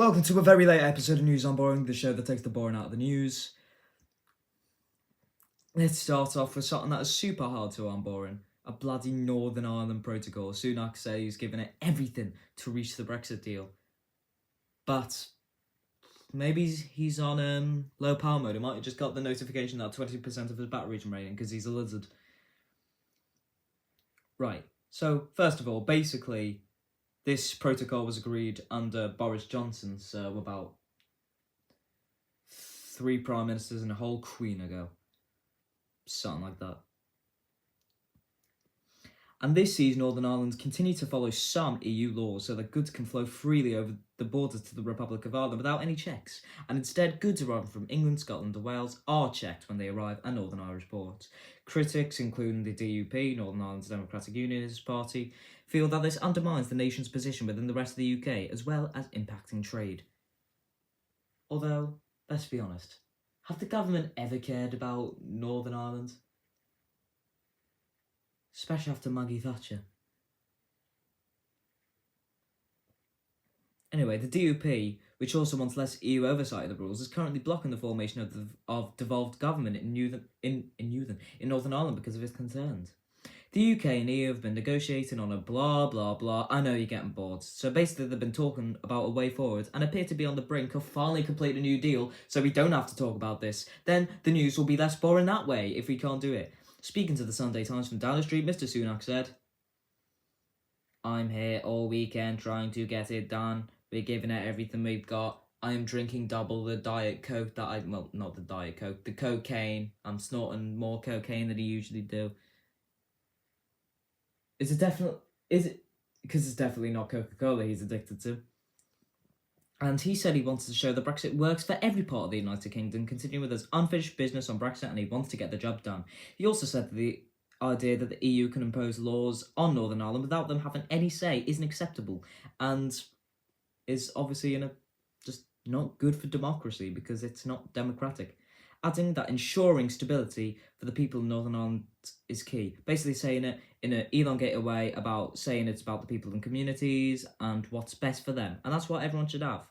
Welcome to a very late episode of News Unboringed, the show that takes the boring out of the news. Let's start off with something that is super hard to unboring. A bloody Northern Ireland protocol. Sunak said he's given it everything to reach the Brexit deal. But maybe he's on low power mode. He might have just got the notification that 20% of his batteries remaining because he's a lizard. Right, so first of all, basically, this protocol was agreed under Boris Johnson, so about 3 prime ministers and a whole queen ago. Something like that. And this sees Northern Ireland continue to follow some EU laws so that goods can flow freely over the borders to the Republic of Ireland without any checks. And instead, goods arriving from England, Scotland and Wales are checked when they arrive at Northern Irish ports. Critics, including the DUP, Northern Ireland's Democratic Unionist Party, feel that this undermines the nation's position within the rest of the UK, as well as impacting trade. Although, let's be honest, have the government ever cared about Northern Ireland? Especially after Maggie Thatcher. Anyway, the DUP, which also wants less EU oversight of the rules, is currently blocking the formation of devolved government in Northern Ireland because of its concerns. The UK and EU have been negotiating on a blah blah blah. I know you're getting bored. So basically they've been talking about a way forward and appear to be on the brink of finally completing a new deal so we don't have to talk about this. Then the news will be less boring that way if we can't do it. Speaking to the Sunday Times from Downing Street, Mr. Sunak said, "I'm here all weekend trying to get it done. We're giving it everything we've got. I am drinking double the Diet Coke not the Diet Coke, the cocaine. I'm snorting more cocaine than I usually do." Because it's definitely not Coca-Cola he's addicted to. And he said he wanted to show that Brexit works for every part of the United Kingdom, continuing with his unfinished business on Brexit, and he wants to get the job done. He also said that the idea that the EU can impose laws on Northern Ireland without them having any say isn't acceptable, and is obviously just not good for democracy because it's not democratic. Adding that ensuring stability for the people of Northern Ireland is key. Basically saying it in an elongated way about saying it's about the people and communities and what's best for them. And that's what everyone should have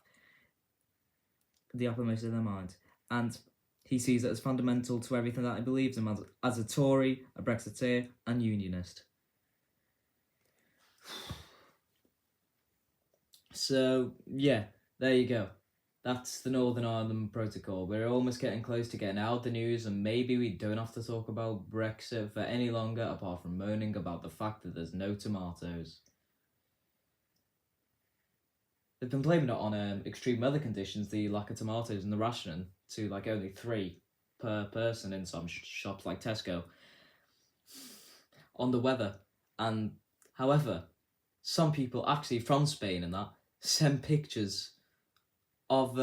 the uppermost in their mind. And he sees it as fundamental to everything that he believes in as a Tory, a Brexiteer and Unionist. So, yeah, there you go. That's the Northern Ireland Protocol. We're almost getting close to getting out the news, and maybe we don't have to talk about Brexit for any longer, apart from moaning about the fact that there's no tomatoes. They've been blaming it on extreme weather conditions, the lack of tomatoes and the rationing to only 3 per person in some shops like Tesco on the weather. And however, some people actually from Spain and that send pictures of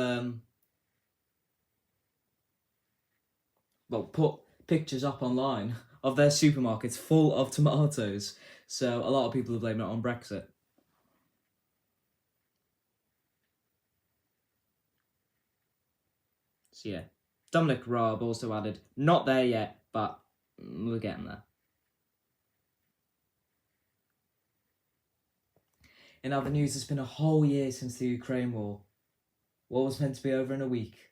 put pictures up online of their supermarkets full of tomatoes. So a lot of people are blaming it on Brexit. So yeah, Dominic Raab also added, "Not there yet, but we're getting there." In other news, it's been a whole year since the Ukraine war. What was meant to be over in a week.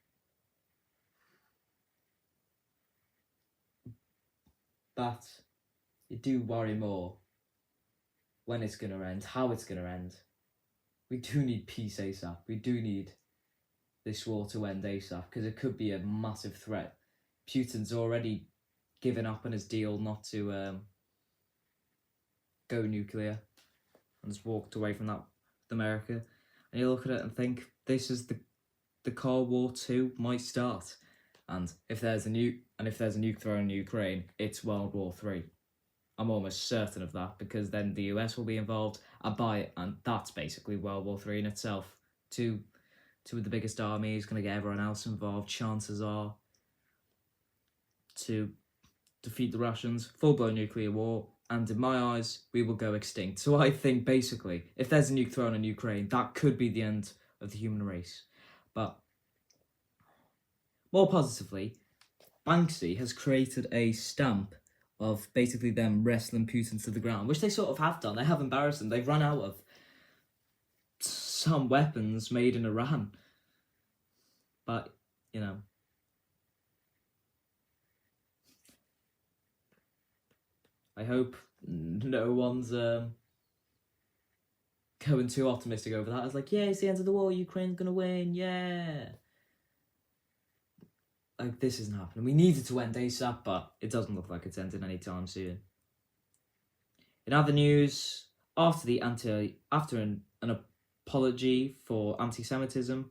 But you do worry more when it's going to end, how it's going to end. We do need peace ASAP. We do need this war to end ASAP because it could be a massive threat. Putin's already given up on his deal not to go nuclear and just walked away from that with America. And you look at it and think, this is the Cold War 2 might start. And if there's a nuke thrown in Ukraine, it's World War 3. I'm almost certain of that because then the US will be involved. I buy it, and that's basically World War 3 in itself. Two of the biggest armies, going to get everyone else involved. Chances are to defeat the Russians, full-blown nuclear war, and in my eyes, we will go extinct. So I think, basically, if there's a nuke thrown in Ukraine, that could be the end of the human race. But more positively, Banksy has created a stamp of basically them wrestling Putin to the ground, which they sort of have done. They have embarrassed them. They've run out of some weapons made in Iran. But, you know, I hope no one's going too optimistic over that. It's like, yeah, it's the end of the war, Ukraine's gonna win, yeah. Like, this isn't happening. We need it to end ASAP, but it doesn't look like it's ending anytime soon. In other news, after an apology for anti-Semitism,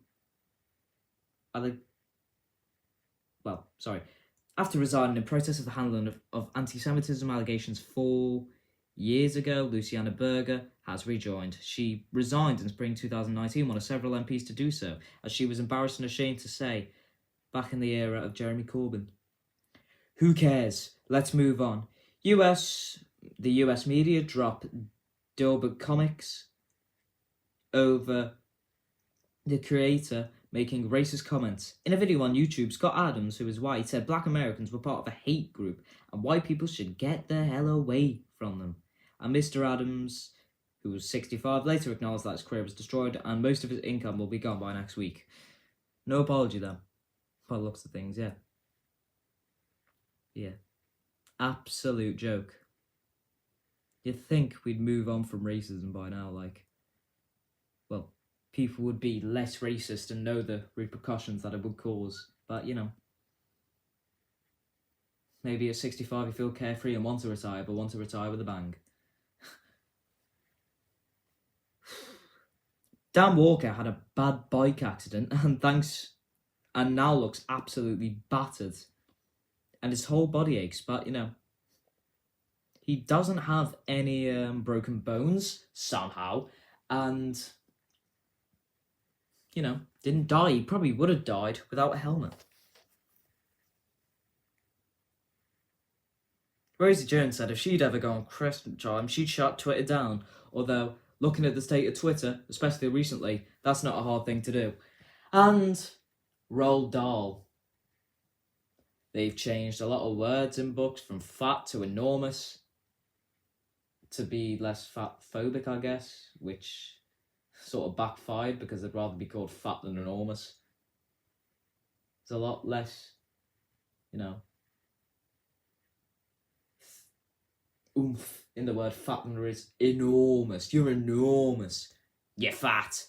after resigning in protest of the handling of anti-Semitism allegations 4 years ago, Luciana Berger has rejoined. She resigned in spring 2019, one of several MPs to do so, as she was embarrassed and ashamed to say, back in the era of Jeremy Corbyn. Who cares? Let's move on. The US media dropped Dilbert comics over the creator making racist comments. In a video on YouTube, Scott Adams, who is white, said black Americans were part of a hate group and white people should get the hell away from them. And Mr. Adams, who was 65, later acknowledged that his career was destroyed and most of his income will be gone by next week. No apology then. By the looks of things, yeah. Yeah. Absolute joke. You'd think we'd move on from racism by now, people would be less racist and know the repercussions that it would cause. But, maybe at 65 you feel carefree and want to retire, but want to retire with a bang. Dan Walker had a bad bike accident and now looks absolutely battered. And his whole body aches, but, he doesn't have any broken bones, somehow, and, didn't die. He probably would have died without a helmet. Rosie Jones said if she'd ever go on Christmas time, she'd shut Twitter down, although, looking at the state of Twitter, especially recently, that's not a hard thing to do. And Roald Dahl. They've changed a lot of words in books from fat to enormous to be less fat-phobic, I guess, which sort of backfired because they'd rather be called fat than enormous. There's a lot less, oomph in the word fat than there is enormous. You're enormous. You're fat.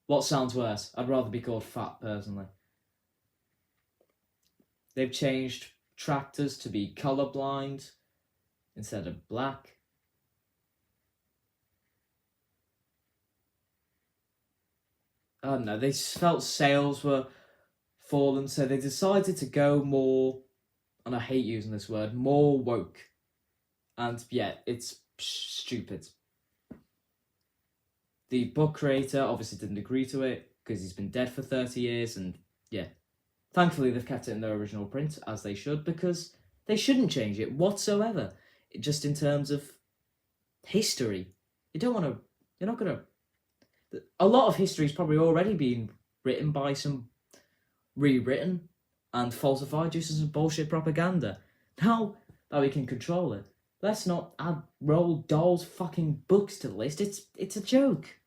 What sounds worse? I'd rather be called fat, personally. They've changed tractors to be colourblind instead of black. I don't know, they felt sales were fallen, so they decided to go more, and I hate using this word, more woke. And yeah, it's stupid. The book creator obviously didn't agree to it, because he's been dead for 30 years, and yeah. Thankfully, they've kept it in their original print, as they should, because they shouldn't change it whatsoever. Just in terms of history. You're not going to... A lot of history's probably already been written by rewritten and falsified due to some bullshit propaganda. Now that we can control it, let's not add Roald Dahl's fucking books to the list. It's a joke.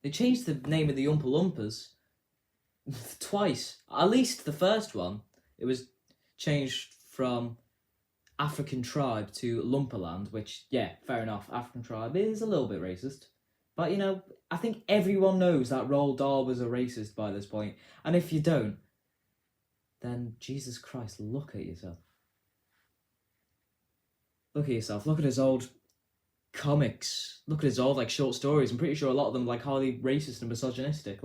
They changed the name of the Oompa Loompas twice. At least the first one, it was changed from African tribe to Lumpaland, which, yeah, fair enough, African tribe is a little bit racist. But, I think everyone knows that Roald Dahl was a racist by this point. And if you don't, then Jesus Christ, look at yourself. Look at yourself. Look at his old comics. Look at his old, short stories. I'm pretty sure a lot of them, highly racist and misogynistic.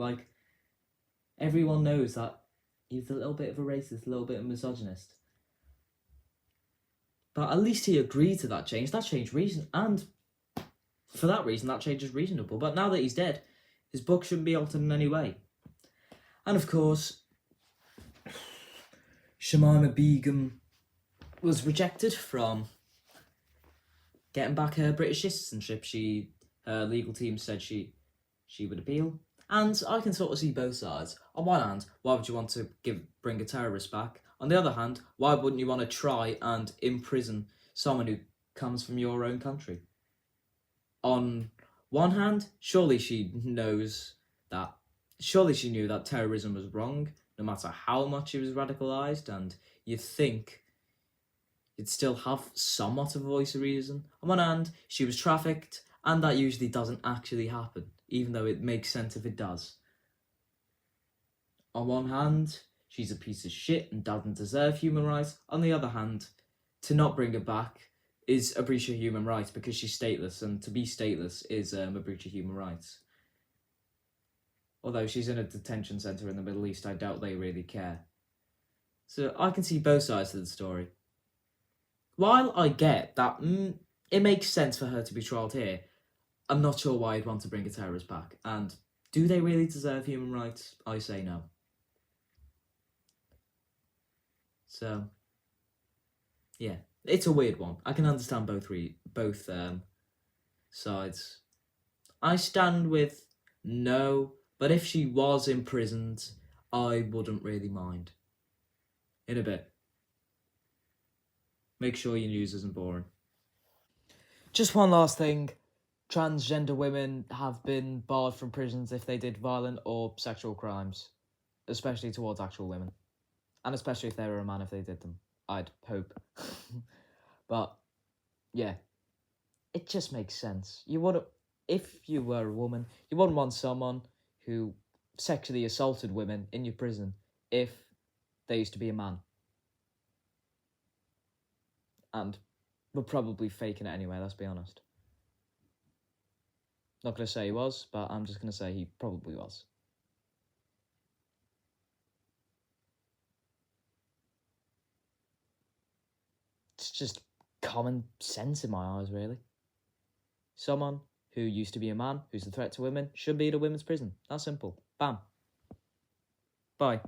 Everyone knows that he's a little bit of a racist, a little bit of a misogynist. But at least he agreed to that change. That change and for that reason, that change is reasonable. But now that he's dead, his book shouldn't be altered in any way. And of course, Shamima Begum was rejected from getting back her British citizenship. Her legal team said she would appeal. And I can sort of see both sides. On one hand, why would you want to bring a terrorist back? On the other hand, why wouldn't you want to try and imprison someone who comes from your own country? On one hand, surely she knew that terrorism was wrong, no matter how much she was radicalized, and you'd think you'd still have somewhat of a voice of reason. On one hand, she was trafficked, and that usually doesn't actually happen, even though it makes sense if it does. On one hand, she's a piece of shit and doesn't deserve human rights. On the other hand, to not bring her back is a breach of human rights because she's stateless, and to be stateless is a breach of human rights. Although she's in a detention centre in the Middle East, I doubt they really care. So I can see both sides of the story. While I get that it makes sense for her to be trialled here, I'm not sure why I'd want to bring a terrorist back. And do they really deserve human rights? I say no. So, yeah, it's a weird one. I can understand both sides. I stand with no, but if she was imprisoned, I wouldn't really mind. In a bit. Make sure your news isn't boring. Just one last thing. Transgender women have been barred from prisons if they did violent or sexual crimes, especially towards actual women. And especially if they were a man if they did them. I'd hope. But, yeah. It just makes sense. If you were a woman, you wouldn't want someone who sexually assaulted women in your prison if they used to be a man. And were probably faking it anyway, let's be honest. Not going to say he was, but I'm just going to say he probably was. It's just common sense in my eyes, really. Someone who used to be a man, who's a threat to women, should be in a women's prison. That's simple. Bam. Bye.